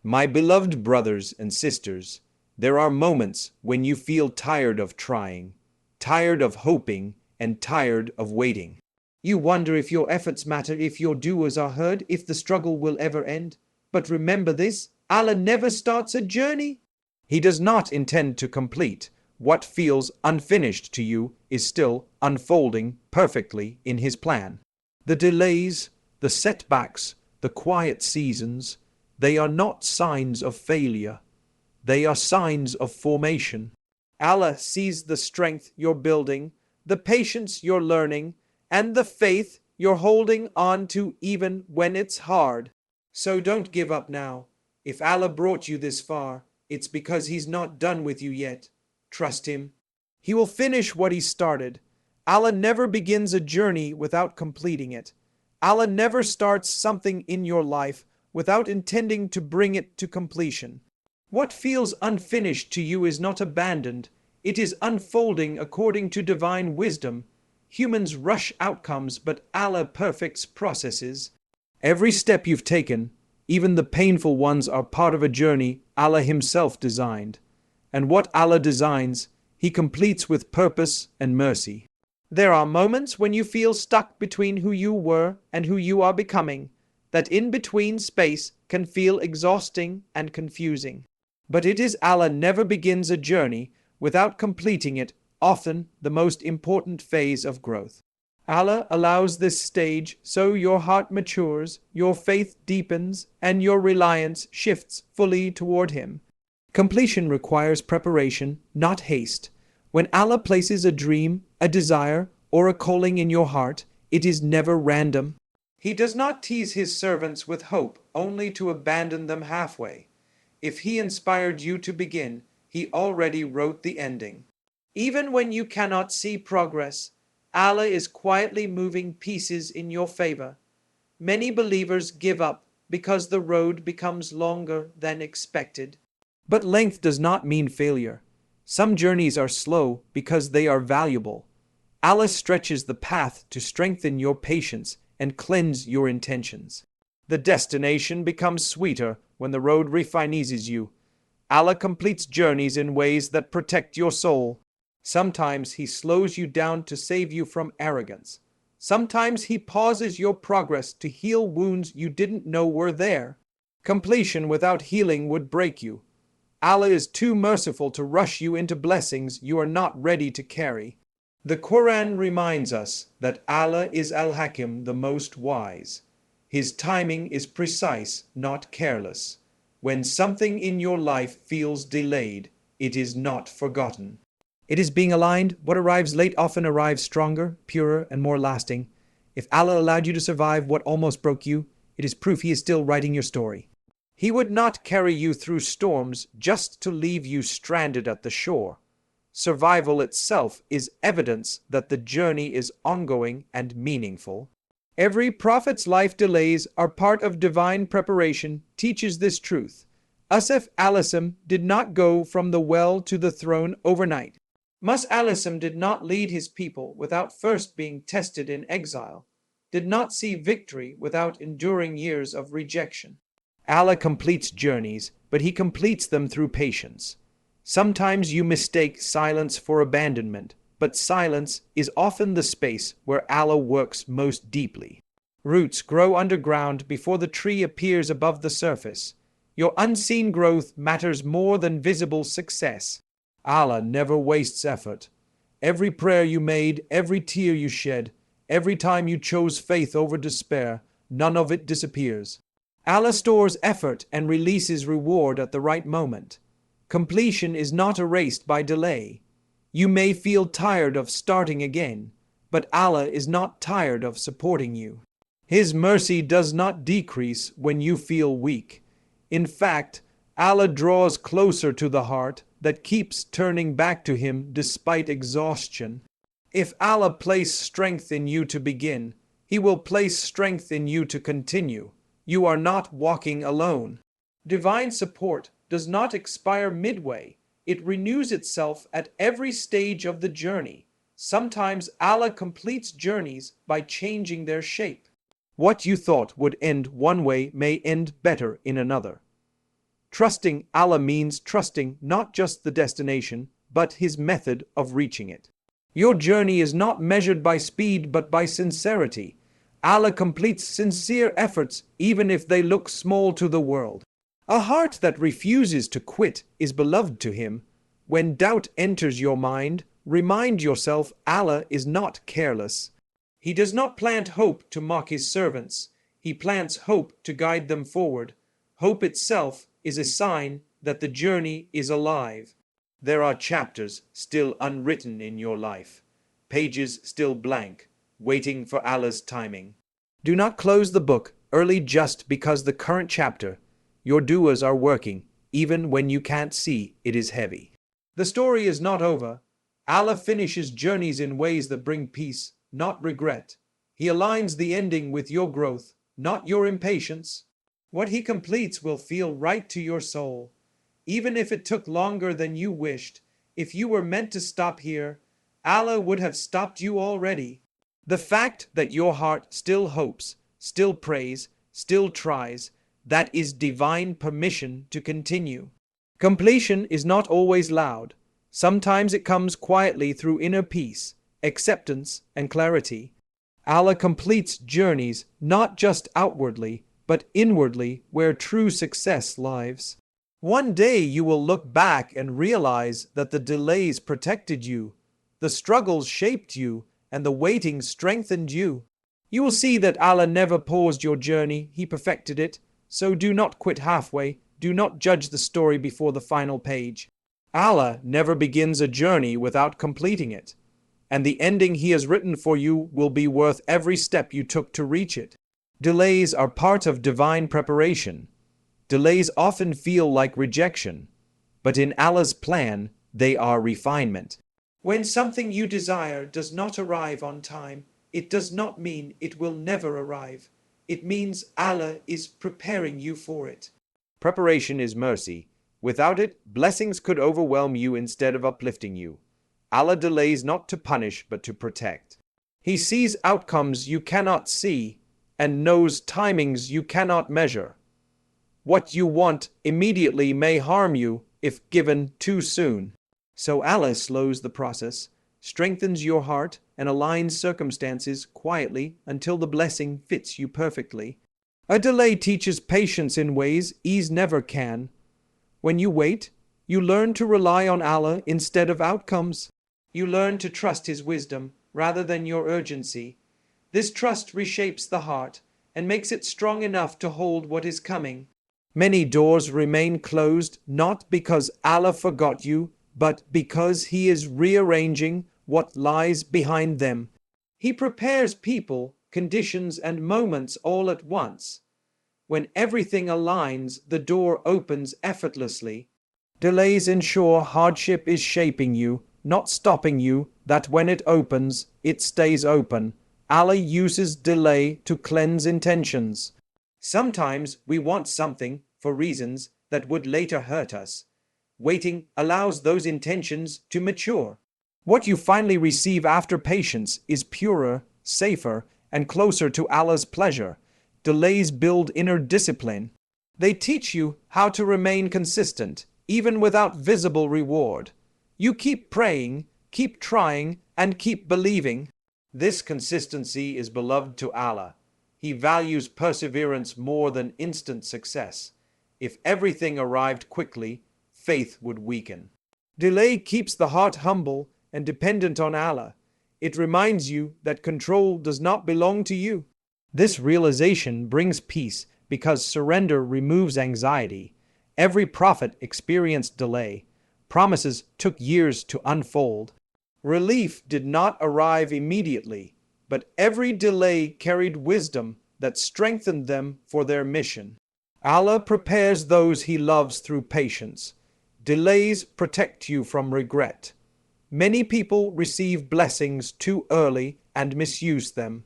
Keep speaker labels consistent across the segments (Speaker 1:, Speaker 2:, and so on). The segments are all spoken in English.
Speaker 1: My beloved brothers and sisters, there are moments when you feel tired of trying, tired of hoping, and tired of waiting. You wonder if your efforts matter, if your dues are heard, if the struggle will ever end. But remember this, Allah never starts a journey. He does not intend to complete. What feels unfinished to you is still unfolding perfectly in His plan. The delays, the setbacks, the quiet seasons, they are not signs of failure. They are signs of formation. Allah sees the strength you're building, the patience you're learning, and the faith you're holding on to even when it's hard. So don't give up now. If Allah brought you this far, it's because He's not done with you yet. Trust Him. He will finish what He started. Allah never begins a journey without completing it. Allah never starts something in your life without intending to bring it to completion. What feels unfinished to you is not abandoned. It is unfolding according to divine wisdom. Humans rush outcomes, but Allah perfects processes. Every step you've taken, even the painful ones, are part of a journey Allah Himself designed. And what Allah designs, He completes with purpose and mercy. There are moments when you feel stuck between who you were and who you are becoming. That in-between space can feel exhausting and confusing. But it is Allah never begins a journey without completing it, often the most important phase of growth. Allah allows this stage so your heart matures, your faith deepens, and your reliance shifts fully toward Him. Completion requires preparation, not haste. When Allah places a dream, a desire, or a calling in your heart, it is never random. He does not tease His servants with hope only to abandon them halfway. If He inspired you to begin, He already wrote the ending. Even when you cannot see progress, Allah is quietly moving pieces in your favor. Many believers give up because the road becomes longer than expected. But length does not mean failure. Some journeys are slow because they are valuable. Allah stretches the path to strengthen your patience and cleanse your intentions. The destination becomes sweeter when the road refineses you. Allah completes journeys in ways that protect your soul. Sometimes He slows you down to save you from arrogance. Sometimes He pauses your progress to heal wounds you didn't know were there. Completion without healing would break you. Allah is too merciful to rush you into blessings you are not ready to carry. The Quran reminds us that Allah is Al-Hakim, the most wise. His timing is precise, not careless. When something in your life feels delayed, it is not forgotten. It is being aligned. What arrives late often arrives stronger, purer, and more lasting. If Allah allowed you to survive what almost broke you, it is proof He is still writing your story. He would not carry you through storms just to leave you stranded at the shore. Survival itself is evidence that the journey is ongoing and meaningful. Every prophet's life delays are part of divine preparation teaches this truth. Asif al-Islam did not go from the well to the throne overnight. Musa al-Islam did not lead his people without first being tested in exile, did not see victory without enduring years of rejection. Allah completes journeys, but He completes them through patience. Sometimes you mistake silence for abandonment, but silence is often the space where Allah works most deeply. Roots grow underground before the tree appears above the surface. Your unseen growth matters more than visible success. Allah never wastes effort. Every prayer you made, every tear you shed, every time you chose faith over despair, none of it disappears. Allah stores effort and releases reward at the right moment. Completion is not erased by delay. You may feel tired of starting again, but Allah is not tired of supporting you. His mercy does not decrease when you feel weak. In fact, Allah draws closer to the heart that keeps turning back to Him despite exhaustion. If Allah placed strength in you to begin, He will place strength in you to continue. You are not walking alone. Divine support does not expire midway. It renews itself at every stage of the journey. Sometimes Allah completes journeys by changing their shape. What you thought would end one way may end better in another. Trusting Allah means trusting not just the destination, but His method of reaching it. Your journey is not measured by speed but by sincerity. Allah completes sincere efforts even if they look small to the world. A heart that refuses to quit is beloved to Him. When doubt enters your mind, remind yourself Allah is not careless. He does not plant hope to mock His servants. He plants hope to guide them forward. Hope itself is a sign that the journey is alive. There are chapters still unwritten in your life, pages still blank, waiting for Allah's timing. Do not close the book early just because the current chapter, your du'as are working, even when you can't see it is heavy. The story is not over. Allah finishes journeys in ways that bring peace, not regret. He aligns the ending with your growth, not your impatience. What He completes will feel right to your soul. Even if it took longer than you wished, if you were meant to stop here, Allah would have stopped you already. The fact that your heart still hopes, still prays, still tries, that is divine permission to continue. Completion is not always loud. Sometimes it comes quietly through inner peace, acceptance, and clarity. Allah completes journeys not just outwardly, but inwardly where true success lies. One day you will look back and realize that the delays protected you, the struggles shaped you, and the waiting strengthened you. You will see that Allah never paused your journey, He perfected it. So do not quit halfway, do not judge the story before the final page. Allah never begins a journey without completing it, and the ending He has written for you will be worth every step you took to reach it. Delays are part of divine preparation. Delays often feel like rejection, but in Allah's plan, they are refinement. When something you desire does not arrive on time, it does not mean it will never arrive. It means Allah is preparing you for it. Preparation is mercy. Without it, blessings could overwhelm you instead of uplifting you. Allah delays not to punish but to protect. He sees outcomes you cannot see and knows timings you cannot measure. What you want immediately may harm you if given too soon. So Allah slows the process, strengthens your heart, and aligns circumstances quietly until the blessing fits you perfectly. A delay teaches patience in ways ease never can. When you wait, you learn to rely on Allah instead of outcomes. You learn to trust His wisdom rather than your urgency. This trust reshapes the heart and makes it strong enough to hold what is coming. Many doors remain closed not because Allah forgot you, but because He is rearranging what lies behind them. He prepares people, conditions, and moments all at once. When everything aligns, the door opens effortlessly. Delays ensure hardship is shaping you, not stopping you, that when it opens, it stays open. Allah uses delay to cleanse intentions. Sometimes we want something for reasons that would later hurt us. Waiting allows those intentions to mature. What you finally receive after patience is purer, safer, and closer to Allah's pleasure. Delays build inner discipline. They teach you how to remain consistent, even without visible reward. You keep praying, keep trying, and keep believing. This consistency is beloved to Allah. He values perseverance more than instant success. If everything arrived quickly, faith would weaken. Delay keeps the heart humble and dependent on Allah. It reminds you that control does not belong to you. This realization brings peace because surrender removes anxiety. Every prophet experienced delay. Promises took years to unfold. Relief did not arrive immediately, but every delay carried wisdom that strengthened them for their mission. Allah prepares those He loves through patience. Delays protect you from regret. Many people receive blessings too early and misuse them.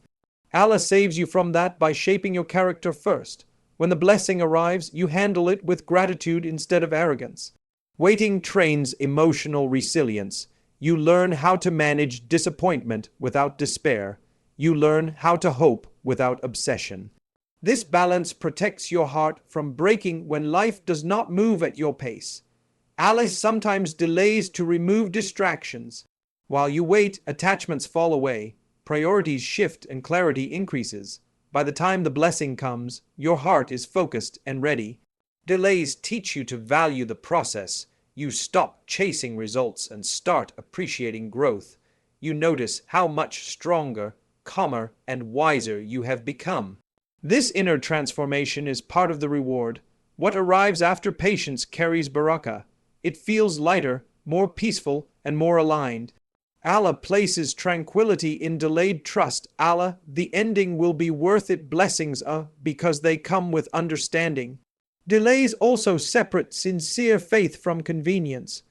Speaker 1: Allah saves you from that by shaping your character first. When the blessing arrives, you handle it with gratitude instead of arrogance. Waiting trains emotional resilience. You learn how to manage disappointment without despair. You learn how to hope without obsession. This balance protects your heart from breaking when life does not move at your pace. Allah sometimes delays to remove distractions. While you wait, attachments fall away, priorities shift, and clarity increases. By the time the blessing comes, your heart is focused and ready. Delays teach you to value the process. You stop chasing results and start appreciating growth. You notice how much stronger, calmer, and wiser you have become. This inner transformation is part of the reward. What arrives after patience carries barakah. It feels lighter, more peaceful, and more aligned. Allah places tranquility in delayed trust. Allah, the ending will be worth it. Blessings because they come with understanding. Delays also separate sincere faith from convenience.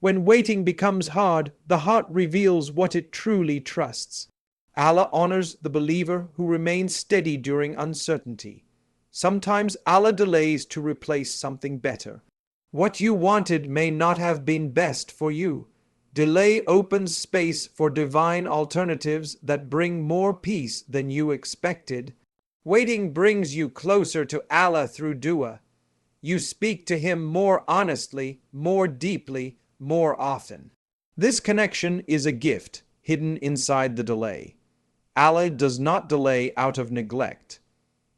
Speaker 1: When waiting becomes hard, the heart reveals what it truly trusts. Allah honors the believer who remains steady during uncertainty. Sometimes Allah delays to replace something better. What you wanted may not have been best for you. Delay opens space for divine alternatives that bring more peace than you expected. Waiting brings you closer to Allah through dua. You speak to Him more honestly, more deeply, more often. This connection is a gift hidden inside the delay. Allah does not delay out of neglect.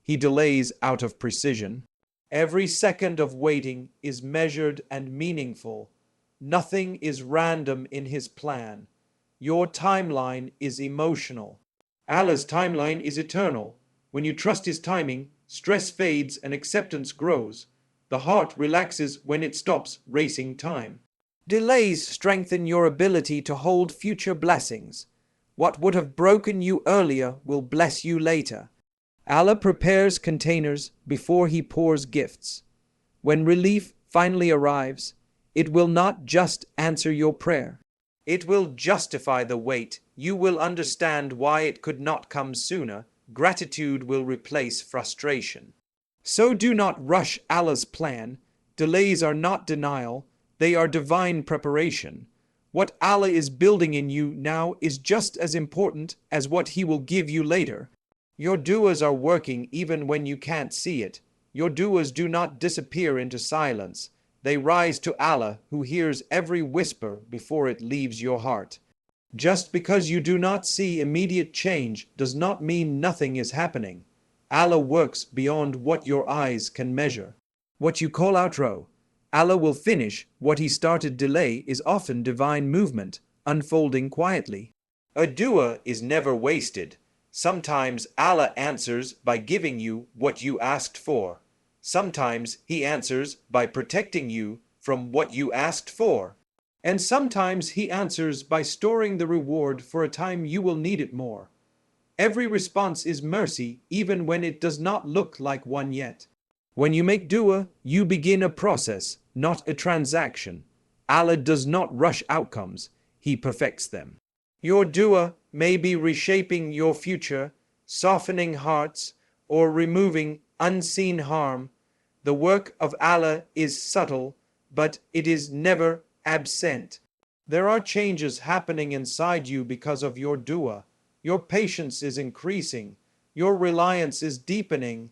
Speaker 1: He delays out of precision. Every second of waiting is measured and meaningful. Nothing is random in His plan. Your timeline is emotional. Allah's timeline is eternal. When you trust His timing, stress fades and acceptance grows. The heart relaxes when it stops racing time. Delays strengthen your ability to hold future blessings. What would have broken you earlier will bless you later. Allah prepares containers before He pours gifts. When relief finally arrives, it will not just answer your prayer. It will justify the wait. You will understand why it could not come sooner. Gratitude will replace frustration. So do not rush Allah's plan. Delays are not denial. They are divine preparation. What Allah is building in you now is just as important as what He will give you later. Your du'as are working even when you can't see it. Your du'as do not disappear into silence. They rise to Allah, who hears every whisper before it leaves your heart. Just because you do not see immediate change does not mean nothing is happening. Allah works beyond what your eyes can measure. What you call outro, Allah will finish. What He started. Delay is often divine movement, unfolding quietly. A dua is never wasted. Sometimes Allah answers by giving you what you asked for. Sometimes He answers by protecting you from what you asked for. And sometimes He answers by storing the reward for a time you will need it more. Every response is mercy, even when it does not look like one yet. When you make dua, you begin a process, not a transaction. Allah does not rush outcomes. He perfects them. Your dua may be reshaping your future, softening hearts, or removing unseen harm. The work of Allah is subtle, but it is never absent. There are changes happening inside you because of your dua. Your patience is increasing. Your reliance is deepening.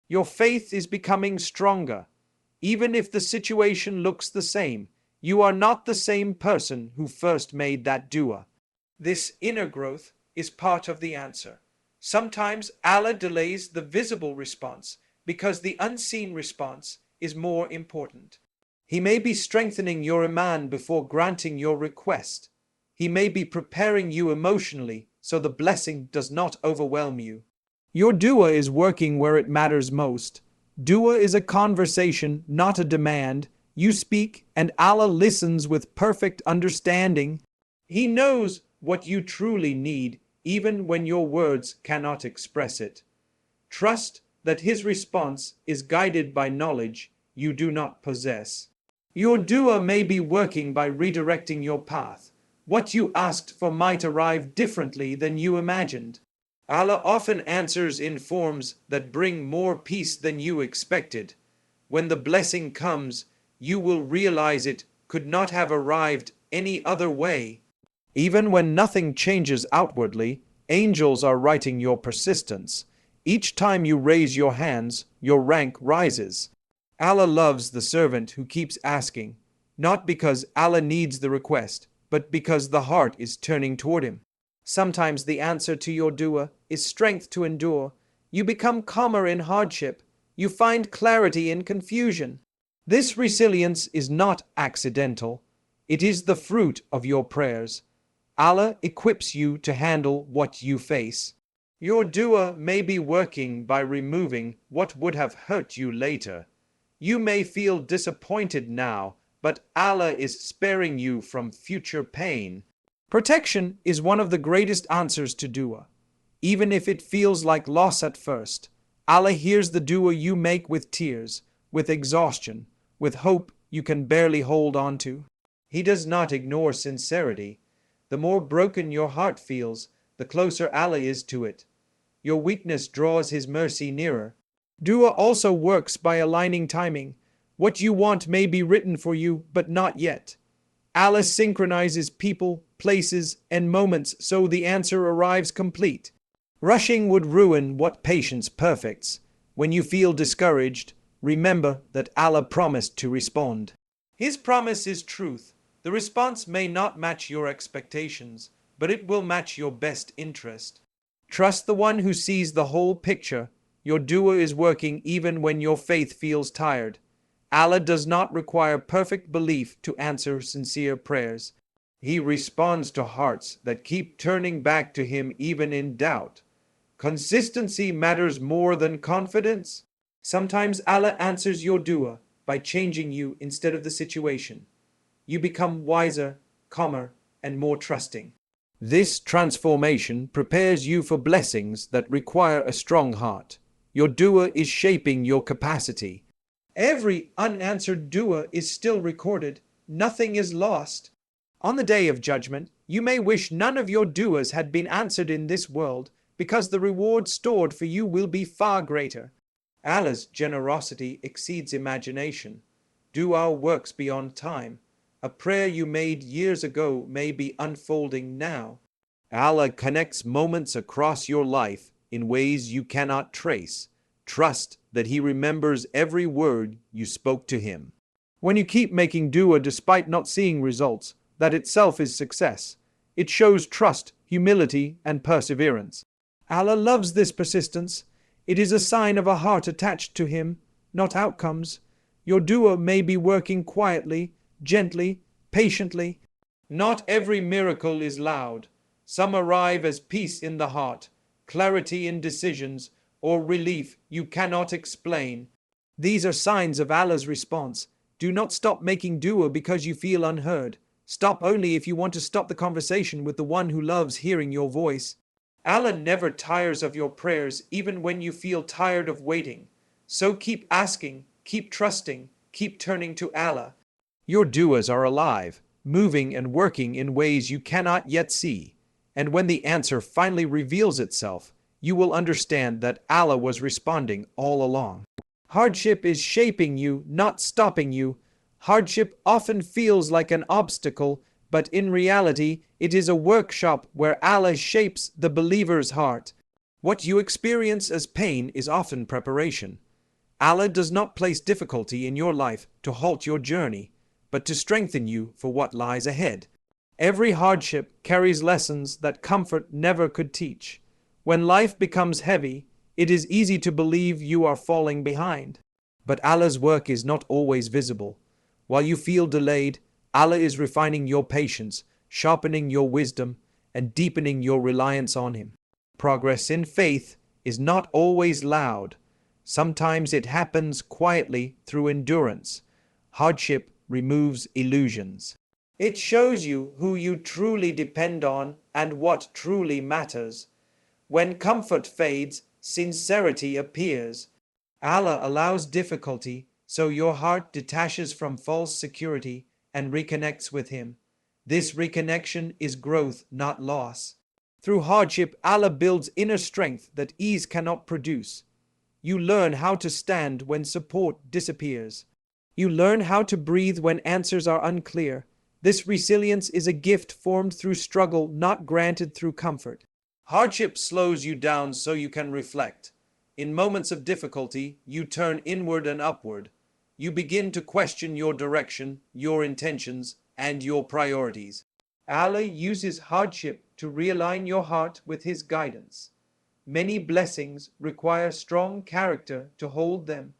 Speaker 1: Your faith is becoming stronger. Even if the situation looks the same, you are not the same person who first made that dua. This inner growth is part of the answer. Sometimes Allah delays the visible response because the unseen response is more important. He may be strengthening your iman before granting your request. He may be preparing you emotionally so the blessing does not overwhelm you. Your dua is working where it matters most. Dua is a conversation, not a demand. You speak, and Allah listens with perfect understanding. He knows what you truly need, even when your words cannot express it. Trust that His response is guided by knowledge you do not possess. Your dua may be working by redirecting your path. What you asked for might arrive differently than you imagined. Allah often answers in forms that bring more peace than you expected. When the blessing comes, you will realize it could not have arrived any other way. Even when nothing changes outwardly, angels are writing your persistence. Each time you raise your hands, your rank rises. Allah loves the servant who keeps asking, not because Allah needs the request, but because the heart is turning toward Him. Sometimes the answer to your dua is strength to endure. You become calmer in hardship. You find clarity in confusion. This resilience is not accidental. It is the fruit of your prayers. Allah equips you to handle what you face. Your dua may be working by removing what would have hurt you later. You may feel disappointed now, but Allah is sparing you from future pain. Protection is one of the greatest answers to dua. Even if it feels like loss at first, Allah hears the dua you make with tears, with exhaustion, with hope you can barely hold on to. He does not ignore sincerity. The more broken your heart feels, the closer Allah is to it. Your weakness draws His mercy nearer. Dua also works by aligning timing. What you want may be written for you, but not yet. Allah synchronizes people, places, and moments so the answer arrives complete. Rushing would ruin what patience perfects. When you feel discouraged, remember that Allah promised to respond. His promise is truth. The response may not match your expectations, but it will match your best interest. Trust the one who sees the whole picture. Your dua is working even when your faith feels tired. Allah does not require perfect belief to answer sincere prayers. He responds to hearts that keep turning back to Him even in doubt. Consistency matters more than confidence. Sometimes Allah answers your dua by changing you instead of the situation. You become wiser, calmer, and more trusting. This transformation prepares you for blessings that require a strong heart. Your dua is shaping your capacity. Every unanswered dua is still recorded. Nothing is lost. On the day of judgment, you may wish none of your duas had been answered in this world, because the reward stored for you will be far greater. Allah's generosity exceeds imagination. Dua works beyond time. A prayer you made years ago may be unfolding now. Allah connects moments across your life in ways you cannot trace. Trust that He remembers every word you spoke to Him. When you keep making dua despite not seeing results, that itself is success. It shows trust, humility, and perseverance. Allah loves this persistence. It is a sign of a heart attached to Him, not outcomes. Your dua may be working quietly, gently, patiently. Not every miracle is loud. Some arrive as peace in the heart, clarity in decisions, or relief you cannot explain. These are signs of Allah's response. Do not stop making dua because you feel unheard. Stop only if you want to stop the conversation with the one who loves hearing your voice. Allah never tires of your prayers even when you feel tired of waiting. So keep asking, keep trusting, keep turning to Allah. Your duas are alive, moving and working in ways you cannot yet see. And when the answer finally reveals itself, you will understand that Allah was responding all along. Hardship is shaping you, not stopping you. Hardship often feels like an obstacle, but in reality, it is a workshop where Allah shapes the believer's heart. What you experience as pain is often preparation. Allah does not place difficulty in your life to halt your journey, but to strengthen you for what lies ahead. Every hardship carries lessons that comfort never could teach. When life becomes heavy, it is easy to believe you are falling behind. But Allah's work is not always visible. While you feel delayed, Allah is refining your patience, sharpening your wisdom, and deepening your reliance on Him. Progress in faith is not always loud. Sometimes it happens quietly through endurance. Hardship removes illusions. It shows you who you truly depend on and what truly matters. When comfort fades, sincerity appears. Allah allows difficulty so your heart detaches from false security and reconnects with Him. This reconnection is growth, not loss. Through hardship, Allah builds inner strength that ease cannot produce. You learn how to stand when support disappears. You learn how to breathe when answers are unclear. This resilience is a gift formed through struggle, not granted through comfort. Hardship slows you down so you can reflect. In moments of difficulty, you turn inward and upward. You begin to question your direction, your intentions, and your priorities. Allah uses hardship to realign your heart with His guidance. Many blessings require strong character to hold them.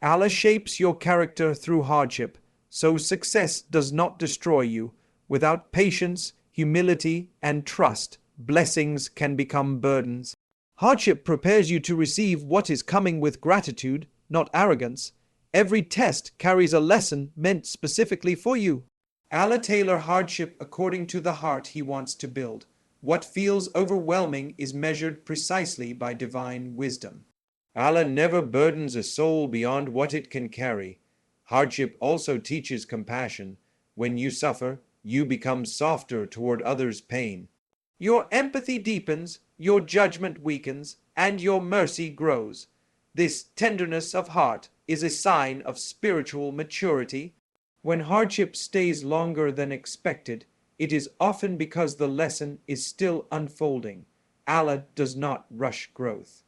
Speaker 1: Allah shapes your character through hardship, so success does not destroy you. Without patience, humility, and trust, blessings can become burdens. Hardship prepares you to receive what is coming with gratitude, not arrogance. Every test carries a lesson meant specifically for you. Allah tailors hardship according to the heart He wants to build. What feels overwhelming is measured precisely by divine wisdom. Allah never burdens a soul beyond what it can carry. Hardship also teaches compassion. When you suffer, you become softer toward others' pain. Your empathy deepens, your judgment weakens, and your mercy grows. This tenderness of heart is a sign of spiritual maturity. When hardship stays longer than expected, it is often because the lesson is still unfolding. Allah does not rush growth.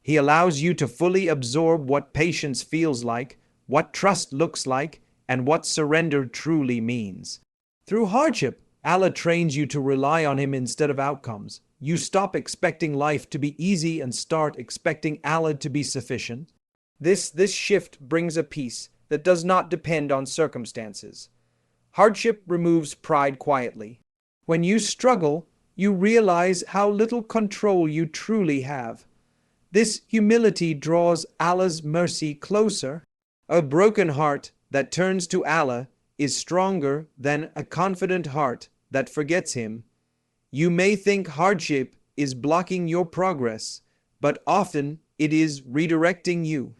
Speaker 1: He allows you to fully absorb what patience feels like, what trust looks like, and what surrender truly means. Through hardship, Allah trains you to rely on Him instead of outcomes. You stop expecting life to be easy and start expecting Allah to be sufficient. This shift brings a peace that does not depend on circumstances. Hardship removes pride quietly. When you struggle, you realize how little control you truly have. This humility draws Allah's mercy closer. A broken heart that turns to Allah is stronger than a confident heart that forgets Him. You may think hardship is blocking your progress, but often it is redirecting you.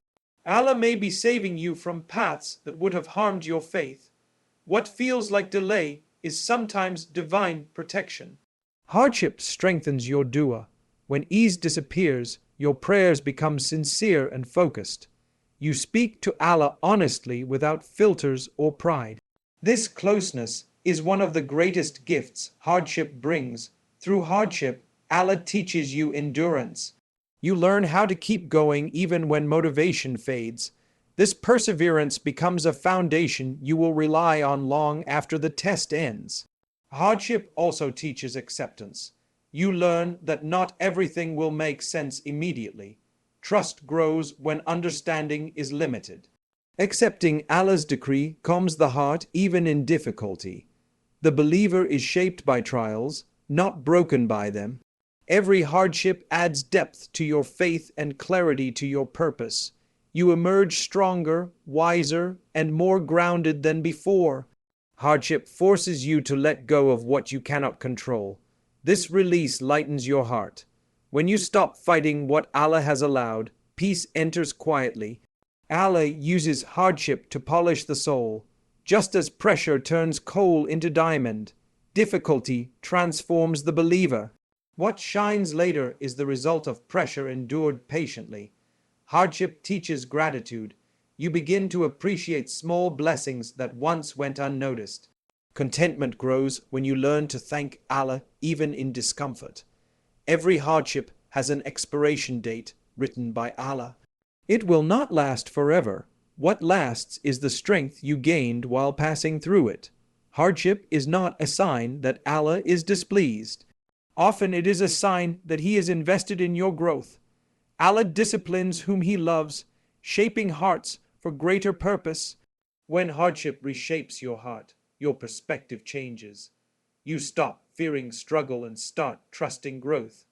Speaker 1: Allah may be saving you from paths that would have harmed your faith. What feels like delay is sometimes divine protection. Hardship strengthens your dua. When ease disappears, your prayers become sincere and focused. You speak to Allah honestly without filters or pride. This closeness is one of the greatest gifts hardship brings. Through hardship, Allah teaches you endurance. You learn how to keep going even when motivation fades. This perseverance becomes a foundation you will rely on long after the test ends. Hardship also teaches acceptance. You learn that not everything will make sense immediately. Trust grows when understanding is limited. Accepting Allah's decree calms the heart even in difficulty. The believer is shaped by trials, not broken by them. Every hardship adds depth to your faith and clarity to your purpose. You emerge stronger, wiser, and more grounded than before. Hardship forces you to let go of what you cannot control. This release lightens your heart. When you stop fighting what Allah has allowed, peace enters quietly. Allah uses hardship to polish the soul. Just as pressure turns coal into diamond, difficulty transforms the believer. What shines later is the result of pressure endured patiently. Hardship teaches gratitude. You begin to appreciate small blessings that once went unnoticed. Contentment grows when you learn to thank Allah even in discomfort. Every hardship has an expiration date written by Allah. It will not last forever. What lasts is the strength you gained while passing through it. Hardship is not a sign that Allah is displeased. Often it is a sign that He is invested in your growth. Allah disciplines whom He loves, shaping hearts for greater purpose. When hardship reshapes your heart, your perspective changes. You stop fearing struggle and start trusting growth.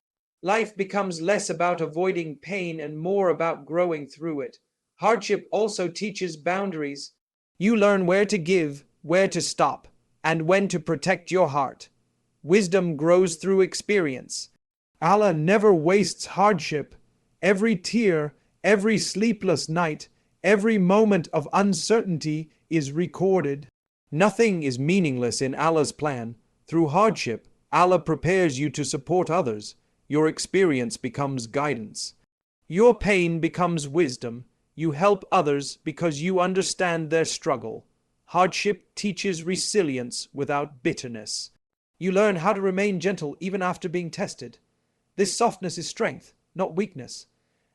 Speaker 1: Life becomes less about avoiding pain and more about growing through it. Hardship also teaches boundaries. You learn where to give, where to stop, and when to protect your heart. Wisdom grows through experience. Allah never wastes hardship. Every tear, every sleepless night, every moment of uncertainty is recorded. Nothing is meaningless in Allah's plan. Through hardship, Allah prepares you to support others. Your experience becomes guidance. Your pain becomes wisdom. You help others because you understand their struggle. Hardship teaches resilience without bitterness. You learn how to remain gentle even after being tested. This softness is strength, not weakness.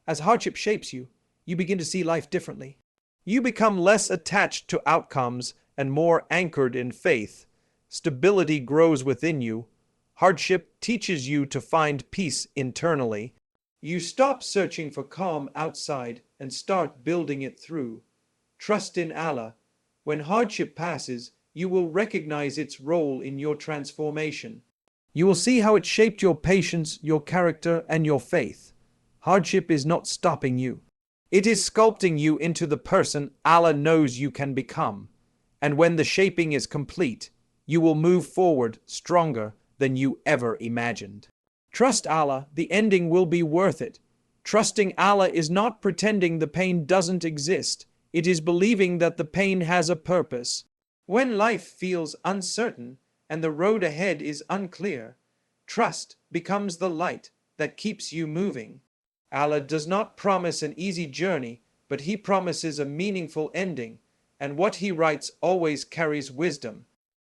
Speaker 1: As hardship shapes you, you begin to see life differently. You become less attached to outcomes and more anchored in faith. Stability grows within you. Hardship teaches you to find peace internally. You stop searching for calm outside and start building it through. Trust in Allah. When hardship passes, you will recognize its role in your transformation. You will see how it shaped your patience, your character, and your faith. Hardship is not stopping you. It is sculpting you into the person Allah knows you can become. And when the shaping is complete, you will move forward stronger than you ever imagined. Trust Allah, the ending will be worth it. Trusting Allah is not pretending the pain doesn't exist. It is believing that the pain has a purpose. When life feels uncertain and the road ahead is unclear, trust becomes the light that keeps you moving. Allah does not promise an easy journey, but He promises a meaningful ending, and what He writes always carries wisdom.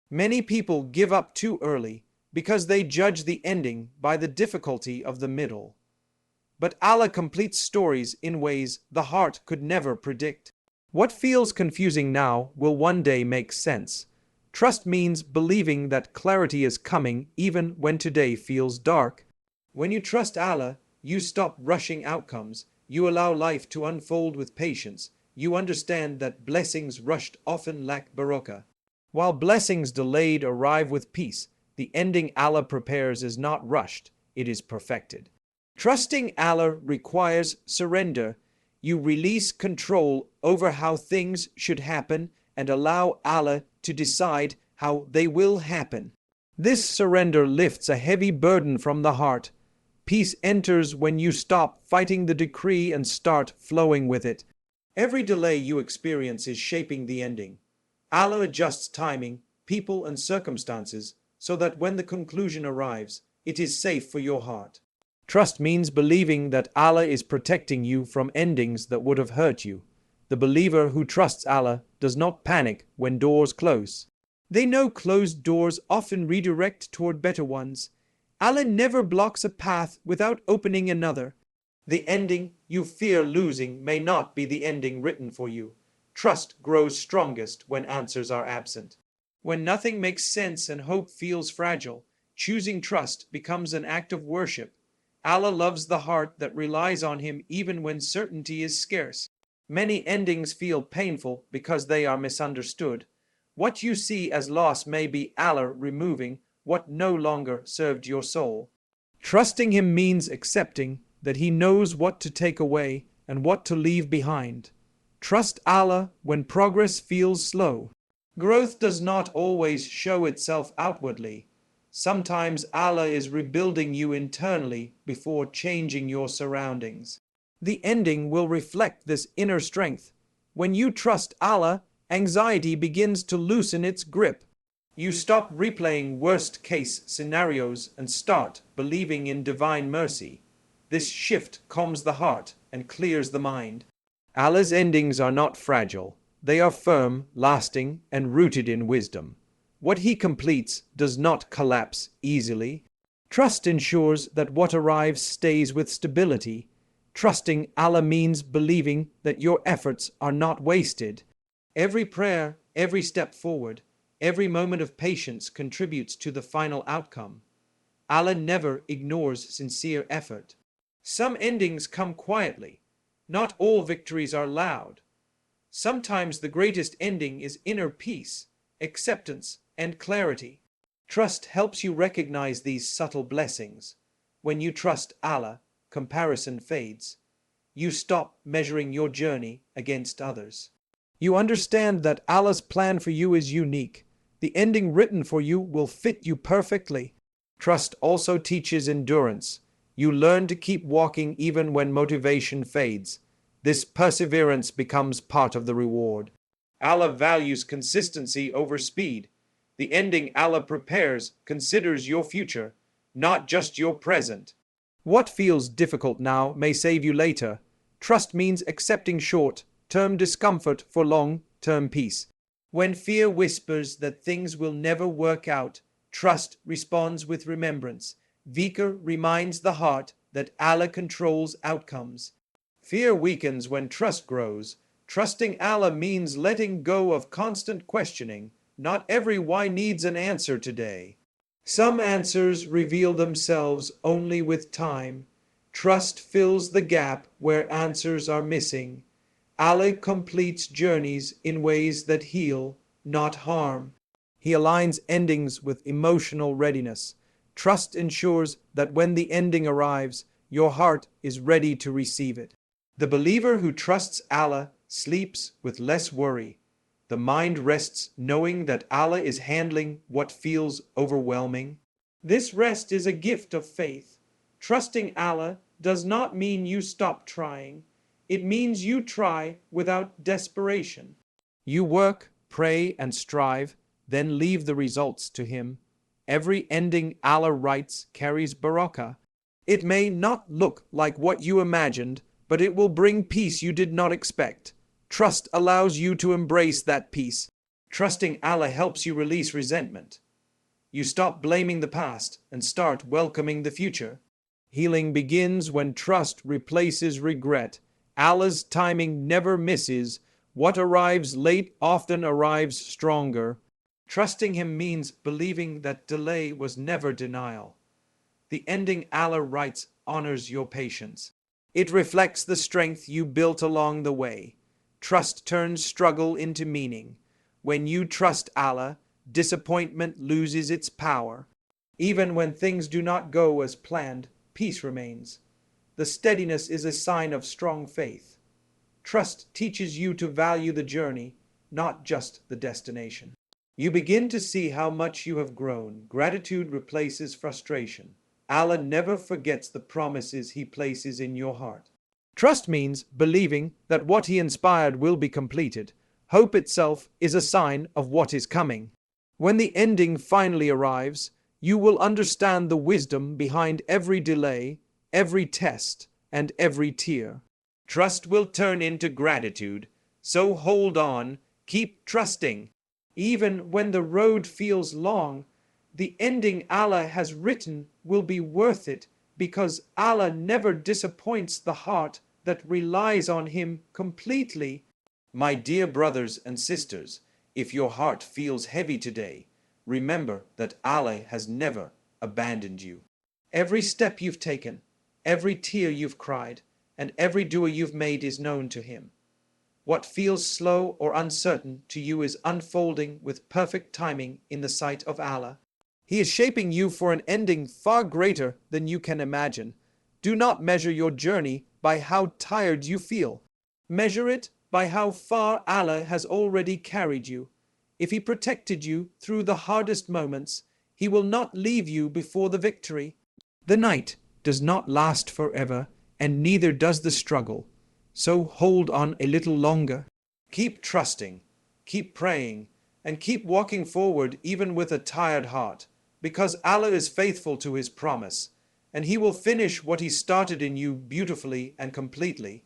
Speaker 1: Many people give up too early because they judge the ending by the difficulty of the middle. But Allah completes stories in ways the heart could never predict. What feels confusing now will one day make sense. Trust means believing that clarity is coming even when today feels dark. When you trust Allah, you stop rushing outcomes. You allow life to unfold with patience. You understand that blessings rushed often lack barakah, while blessings delayed arrive with peace. The ending Allah prepares is not rushed, it is perfected. Trusting Allah requires surrender. You release control over how things should happen and allow Allah to decide how they will happen. This surrender lifts a heavy burden from the heart. Peace enters when you stop fighting the decree and start flowing with it. Every delay you experience is shaping the ending. Allah adjusts timing, people, and circumstances so that when the conclusion arrives, it is safe for your heart. Trust means believing that Allah is protecting you from endings that would have hurt you. The believer who trusts Allah does not panic when doors close. They know closed doors often redirect toward better ones. Allah never blocks a path without opening another. The ending you fear losing may not be the ending written for you. Trust grows strongest when answers are absent. When nothing makes sense and hope feels fragile, choosing trust becomes an act of worship. Allah loves the heart that relies on Him even when certainty is scarce. Many endings feel painful because they are misunderstood. What you see as loss may be Allah removing what no longer served your soul. Trusting Him means accepting that He knows what to take away and what to leave behind. Trust Allah when progress feels slow. Growth does not always show itself outwardly. Sometimes Allah is rebuilding you internally before changing your surroundings. The ending will reflect this inner strength. When you trust Allah, anxiety begins to loosen its grip. You stop replaying worst-case scenarios and start believing in divine mercy. This shift calms the heart and clears the mind. Allah's endings are not fragile. They are firm, lasting, and rooted in wisdom. What He completes does not collapse easily. Trust ensures that what arrives stays with stability. Trusting Allah means believing that your efforts are not wasted. Every prayer, every step forward, every moment of patience contributes to the final outcome. Allah never ignores sincere effort. Some endings come quietly. Not all victories are loud. Sometimes the greatest ending is inner peace, acceptance, and clarity. Trust helps you recognize these subtle blessings. When you trust Allah, comparison fades. You stop measuring your journey against others. You understand that Allah's plan for you is unique. The ending written for you will fit you perfectly. Trust also teaches endurance. You learn to keep walking even when motivation fades. This perseverance becomes part of the reward. Allah values consistency over speed. The ending Allah prepares considers your future, not just your present. What feels difficult now may save you later. Trust means accepting short-term discomfort for long-term peace. When fear whispers that things will never work out, trust responds with remembrance. Dhikr reminds the heart that Allah controls outcomes. Fear weakens when trust grows. Trusting Allah means letting go of constant questioning. Not every why needs an answer today. Some answers reveal themselves only with time. Trust fills the gap where answers are missing. Allah completes journeys in ways that heal, not harm. He aligns endings with emotional readiness. Trust ensures that when the ending arrives, your heart is ready to receive it. The believer who trusts Allah sleeps with less worry. The mind rests knowing that Allah is handling what feels overwhelming. This rest is a gift of faith. Trusting Allah does not mean you stop trying. It means you try without desperation. You work, pray, and strive, then leave the results to Him. Every ending Allah writes carries barakah. It may not look like what you imagined, but it will bring peace you did not expect. Trust allows you to embrace that peace. Trusting Allah helps you release resentment. You stop blaming the past and start welcoming the future. Healing begins when trust replaces regret. Allah's timing never misses. What arrives late often arrives stronger. Trusting Him means believing that delay was never denial. The ending Allah writes honors your patience. It reflects the strength you built along the way. Trust turns struggle into meaning. When you trust Allah, disappointment loses its power. Even when things do not go as planned, peace remains. The steadiness is a sign of strong faith. Trust teaches you to value the journey, not just the destination. You begin to see how much you have grown. Gratitude replaces frustration. Allah never forgets the promises He places in your heart. Trust means believing that what He inspired will be completed. Hope itself is a sign of what is coming. When the ending finally arrives, you will understand the wisdom behind every delay, every test, and every tear. Trust will turn into gratitude, so hold on, keep trusting. Even when the road feels long, the ending Allah has written will be worth it, because Allah never disappoints the heart that relies on Him completely. My dear brothers and sisters, if your heart feels heavy today, remember that Allah has never abandoned you. Every step you've taken, every tear you've cried, and every dua you've made is known to Him. What feels slow or uncertain to you is unfolding with perfect timing in the sight of Allah. He is shaping you for an ending far greater than you can imagine. Do not measure your journey by how tired you feel. Measure it by how far Allah has already carried you. If He protected you through the hardest moments, He will not leave you before the victory. The night does not last forever, and neither does the struggle. So hold on a little longer. Keep trusting, keep praying, and keep walking forward even with a tired heart, because Allah is faithful to His promise, and He will finish what He started in you beautifully and completely.